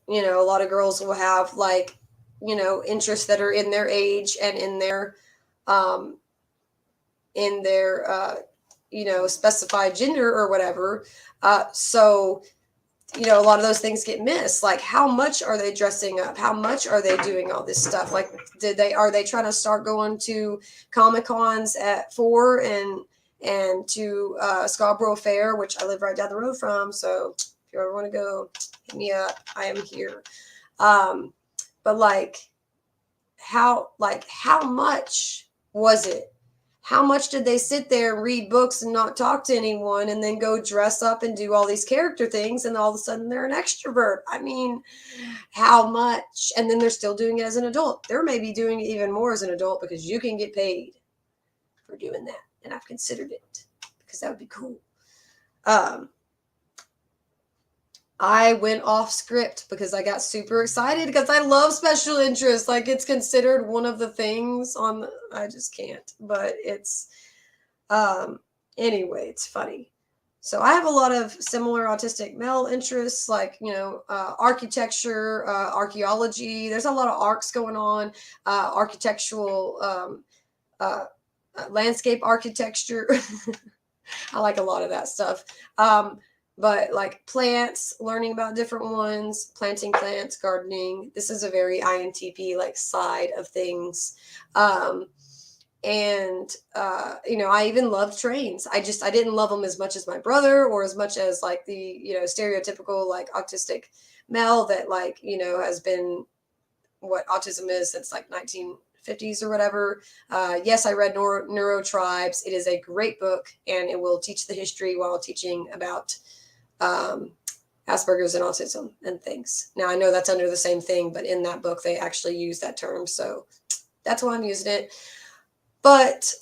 a lot of girls will have like interests that are in their age and um, in their specified gender or whatever. So a lot of those things get missed. Like, how much are they dressing up? How much are they doing all this stuff? Like, are they trying to start going to Comic Cons at 4 and to Scarborough Fair, which I live right down the road from. So if you ever want to go, hit me up. I am here. But how much was it? How much did they sit there and read books and not talk to anyone and then go dress up and do all these character things and all of a sudden they're an extrovert? I mean, how much? And then they're still doing it as an adult. They're maybe doing it even more as an adult because you can get paid for doing that. And I've considered it because that would be cool. I went off script because I got super excited because I love special interest. Like, it's considered one of the things I just can't, but it's, anyway, it's funny. So I have a lot of similar autistic male interests, like, architecture, archaeology. There's a lot of arcs going on, architectural, landscape architecture. I like a lot of that stuff. But like plants, learning about different ones, planting plants, gardening. This is a very INTP like side of things. I even loved trains. I didn't love them as much as my brother or as much as like the, stereotypical like autistic male that has been what autism is since like 1950s or whatever. Yes, I read Neuro Tribes. It is a great book, and it will teach the history while teaching about Asperger's and autism and things. Now, I know that's under the same thing, but in that book, they actually use that term. So that's why I'm using it. But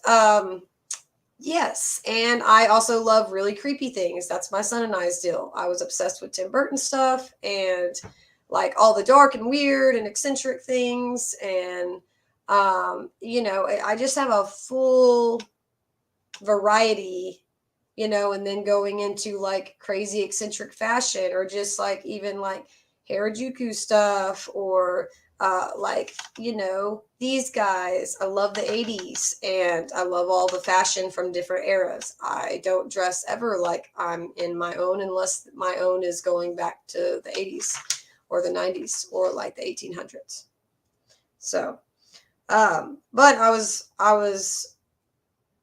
yes, and I also love really creepy things. That's my son and I's deal. I was obsessed with Tim Burton stuff and like all the dark and weird and eccentric things. And, I just have a full variety, and then going into like crazy eccentric fashion, or just like even like Harajuku stuff, or these guys. I love the 80s and I love all the fashion from different eras. I don't dress ever like I'm in my own unless my own is going back to the 80s or the 90s or like the 1800s. So, but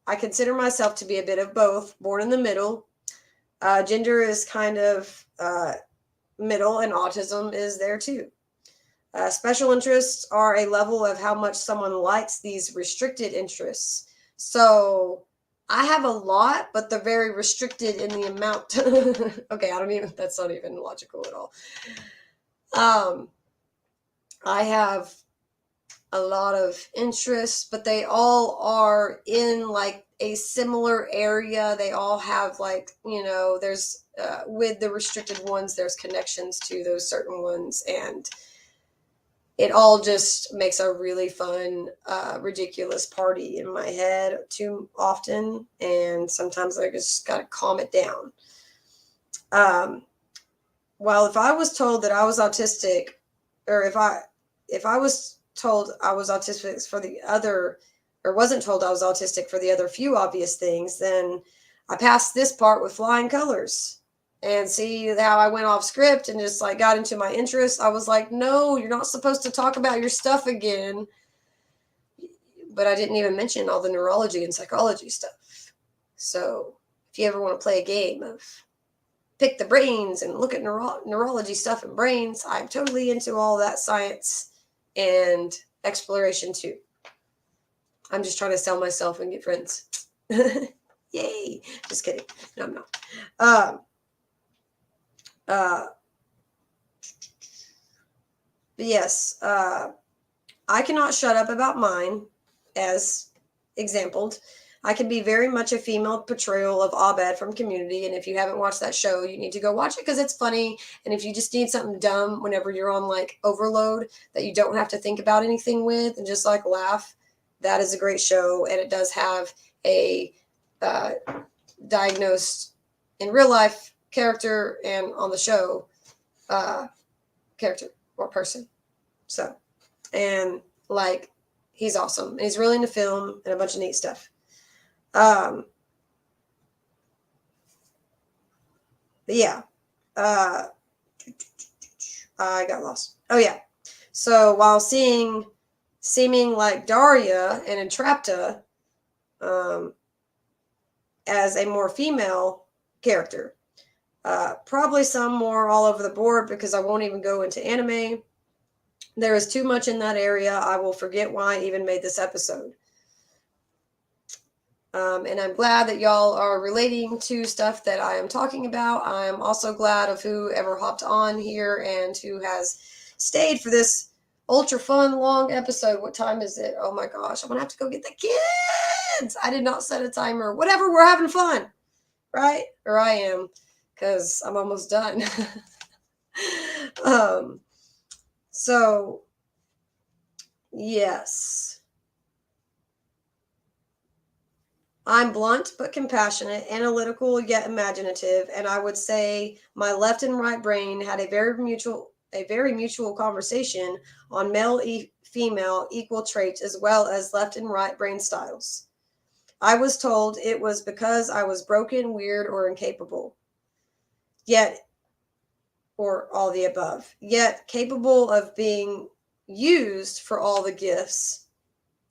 I consider myself to be a bit of both, born in the middle. Gender is kind of middle, and autism is there too. Special interests are a level of how much someone likes these restricted interests. So I have a lot, but they're very restricted in the amount. Okay, that's not even logical at all. I have a lot of interests, but they all are in like a similar area. They all have like, there's with the restricted ones, there's connections to those certain ones, and it all just makes a really fun, ridiculous party in my head too often, and sometimes I just gotta calm it down. Well, if I was told that I was autistic, or if I was told I was autistic for the other, or wasn't told I was autistic for the other few obvious things, then I passed this part with flying colors. And see how I went off script and just like got into my interests. I was like, no, you're not supposed to talk about your stuff again. But I didn't even mention all the neurology and psychology stuff. So if if you ever want to play a game of pick the brains and look at neurology stuff and brains, I'm totally into all that science and exploration too. I'm just trying to sell myself and get friends. Yay. Just kidding. No, I'm not. But yes, I cannot shut up about mine, as exampled. I can be very much a female portrayal of Abed from Community, and if you haven't watched that show, you need to go watch it because it's funny. And if you just need something dumb whenever you're on like overload that you don't have to think about anything with and just like laugh, that is a great show. And it does have a diagnosed in real life character and on the show character or person. So, and like, he's awesome. And he's really into film and a bunch of neat stuff. But yeah, I got lost. Oh yeah. So while seeming like Daria and Entrapta, as a more female character, probably some more all over the board because I won't even go into anime. There is too much in that area. I will forget why I even made this episode. And I'm glad that y'all are relating to stuff that I am talking about. I'm also glad of whoever hopped on here and who has stayed for this ultra fun long episode. What time is it? Oh my gosh, I'm gonna have to go get the kids. I did not set a timer. Whatever, we're having fun, right? Or I am, because I'm almost done. So yes. I'm blunt but compassionate, analytical yet imaginative, and I would say my left and right brain had a very mutual conversation on male-female equal traits as well as left and right brain styles. I was told it was because I was broken, weird, or incapable. Yet, or all the above, yet capable of being used for all the gifts,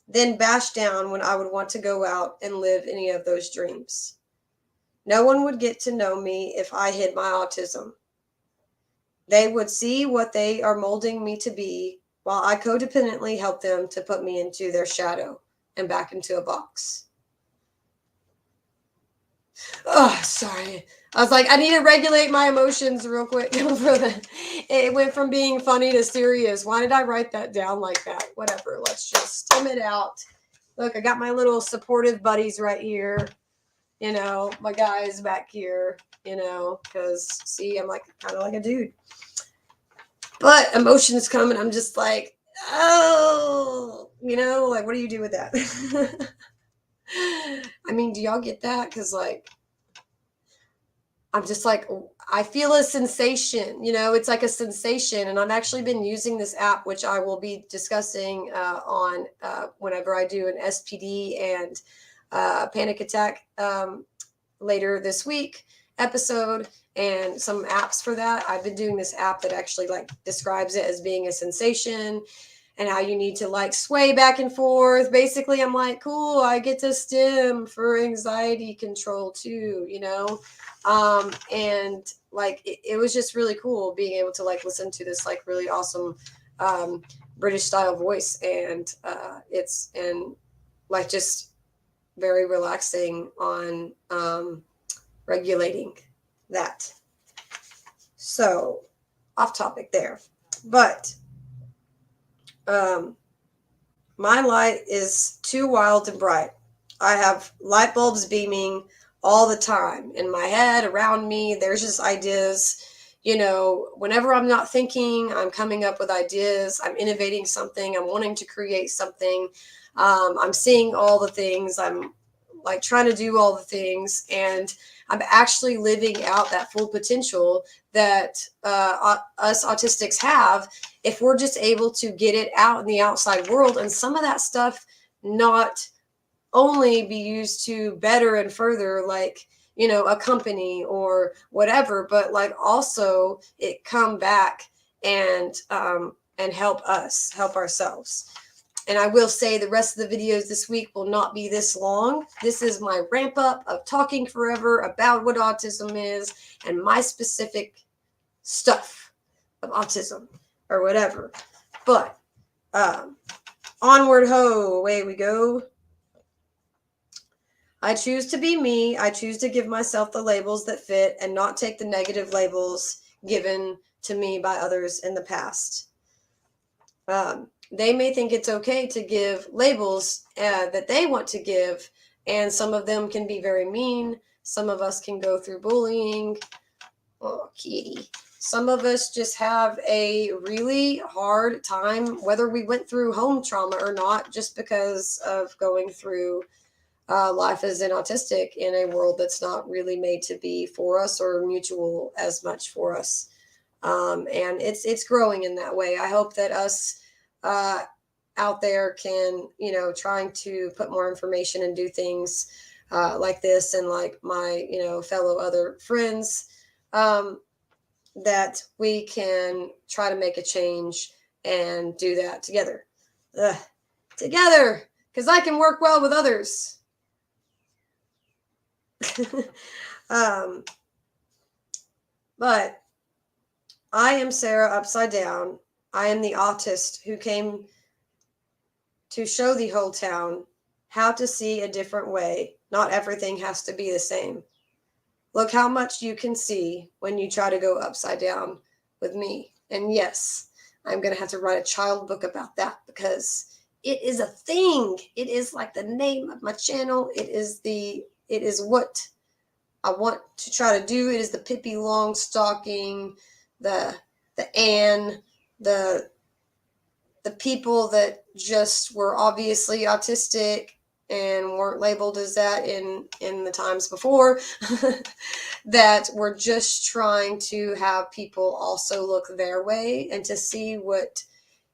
then bashed down when I would want to go out and live any of those dreams. No one would get to know me if I hid my autism. They would see what they are molding me to be while I codependently help them to put me into their shadow and back into a box. Oh, sorry. I was like, I need to regulate my emotions real quick. It went from being funny to serious. Why did I write that down like that? Whatever. Let's just skim it out. Look, I got my little supportive buddies right here. You know, my guys back here, you know, because see, I'm like kind of like a dude. But emotions come and I'm just like, oh, you know, like, what do you do with that? I mean, do y'all get that? Because like, I'm just like, I feel a sensation, you know, it's like a sensation. And I've actually been using this app, which I will be discussing on whenever I do an SPD and panic attack later this week episode, and some apps for that. I've been doing this app that actually like describes it as being a sensation and how you need to like sway back and forth. Basically, I'm like, cool, I get to stim for anxiety control too, you know? And like, it was just really cool being able to like listen to this like really awesome British style voice. And it's, and like, just very relaxing on regulating that. So off topic there, but my light is too wild and bright. I have light bulbs beaming all the time in my head, around me. There's just ideas, you know, whenever I'm not thinking, I'm coming up with ideas. I'm innovating something. I'm wanting to create something. I'm seeing all the things. I'm like trying to do all the things, and I'm actually living out that full potential that us autistics have if we're just able to get it out in the outside world. And some of that stuff not only be used to better and further, like, you know, a company or whatever, but like also it come back and help us help ourselves. And I will say the rest of the videos this week will not be this long. This is my ramp up of talking forever about what autism is and my specific stuff of autism or whatever. But onward ho, away we go. I choose to be me. I choose to give myself the labels that fit and not take the negative labels given to me by others in the past. They may think it's okay to give labels that they want to give, and some of them can be very mean. Some of us can go through bullying. Oh, kitty. Some of us just have a really hard time, whether we went through home trauma or not, just because of going through life as an autistic in a world that's not really made to be for us or mutual as much for us. And it's growing in that way. I hope that us out there can, trying to put more information and do things like this, and like my, fellow other friends, that we can try to make a change and do that together. Together, because I can work well with others. But I am Sarah Upside Down. I am the autist who came to show the whole town how to see a different way. Not everything has to be the same. Look how much you can see when you try to go upside down with me. And yes, I'm going to have to write a child book about that, because it is a thing. It is like the name of my channel. It is what I want to try to do. It is the Pippi Longstocking, the Anne, the people that just were obviously autistic and weren't labeled as that in the times before, that were just trying to have people also look their way and to see what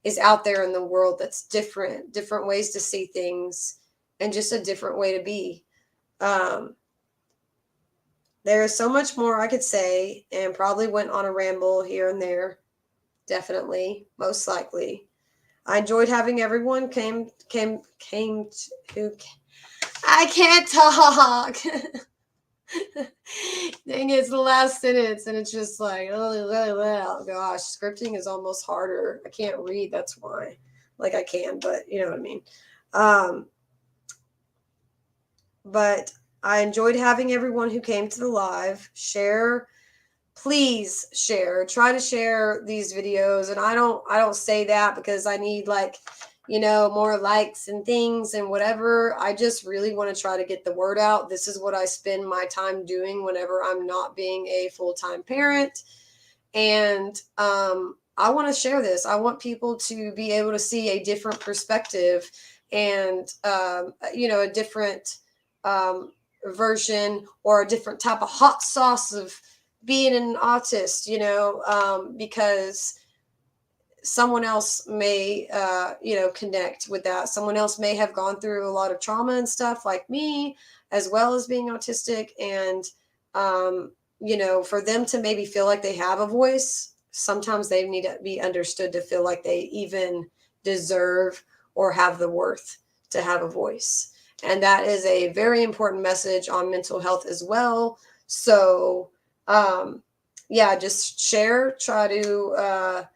is out there in the world that's different ways to see things, and just a different way to be. There is so much more I could say, and probably went on a ramble here and there. Definitely, most likely. I enjoyed having everyone came who. I can't talk. Dang it, it's the last sentence, and it's just like, oh gosh, scripting is almost harder. I can't read, that's why. Like I can, but you know what I mean. But I enjoyed having everyone who came to the live. Share, please share. Try to share these videos, and I don't say that because I need more likes and things and whatever. I just really want to try to get the word out. This is what I spend my time doing whenever I'm not being a full-time parent, and I want to share this. I want people to be able to see a different perspective and a different version or a different type of hot sauce of being an autist, because someone else may, connect with that. Someone else may have gone through a lot of trauma and stuff like me, as well as being autistic. And, for them to maybe feel like they have a voice, sometimes they need to be understood to feel like they even deserve or have the worth to have a voice. And that is a very important message on mental health as well. So, just share, try to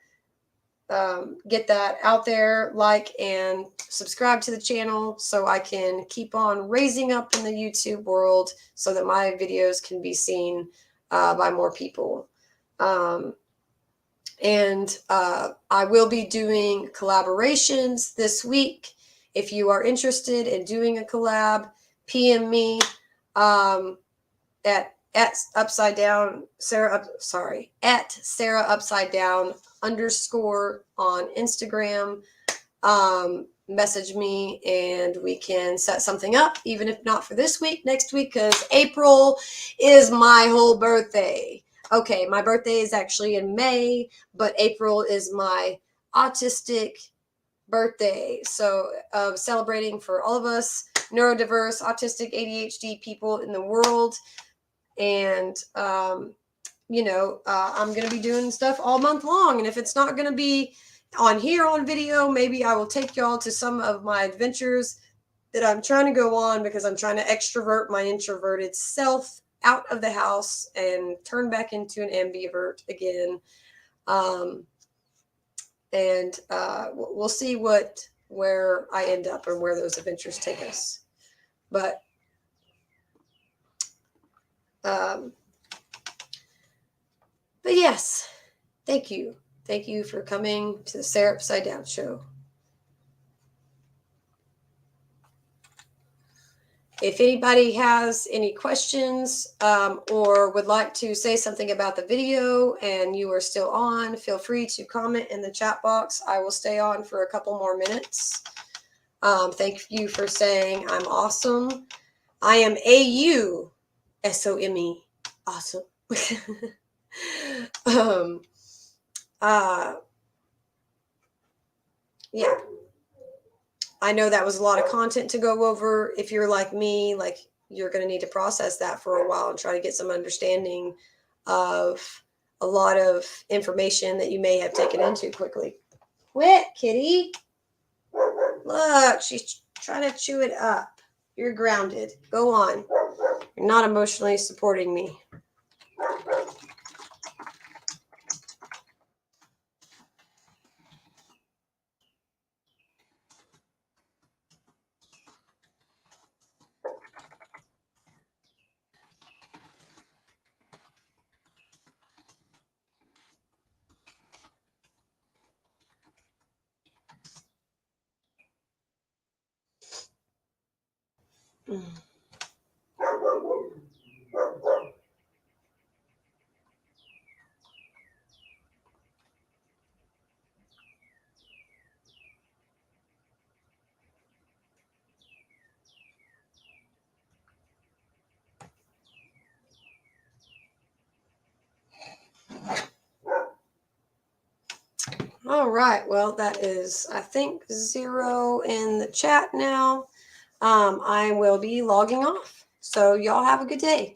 get that out there, like and subscribe to the channel so I can keep on raising up in the YouTube world so that my videos can be seen by more people. And I will be doing collaborations this week. If you are interested in doing a collab, PM me at upside down at Sarah upside down _ on Instagram. Message me and we can set something up, even if not for this week, next week, because April is my whole birthday. Okay, my birthday is actually in May, but April is my autistic birthday. So celebrating for all of us neurodiverse, autistic, ADHD people in the world. And, I'm going to be doing stuff all month long. And if it's not going to be, on here on video. Maybe I will take y'all to some of my adventures that I'm trying to go on, because I'm trying to extrovert my introverted self out of the house and turn back into an ambivert again. And we'll see where I end up and where those adventures take us. But yes, thank you. Thank you for coming to the Sarah Upside Down show. If anybody has any questions or would like to say something about the video and you are still on, feel free to comment in the chat box. I will stay on for a couple more minutes. Thank you for saying I'm awesome. I am AUSOME. Awesome. Yeah. I know that was a lot of content to go over. If you're like me, like, you're going to need to process that for a while and try to get some understanding of a lot of information that you may have taken in too quickly. Quit, kitty. Look, she's trying to chew it up. You're grounded. Go on. You're not emotionally supporting me. All right. Well, that is, I think, 0 in the chat now. I will be logging off. So y'all have a good day.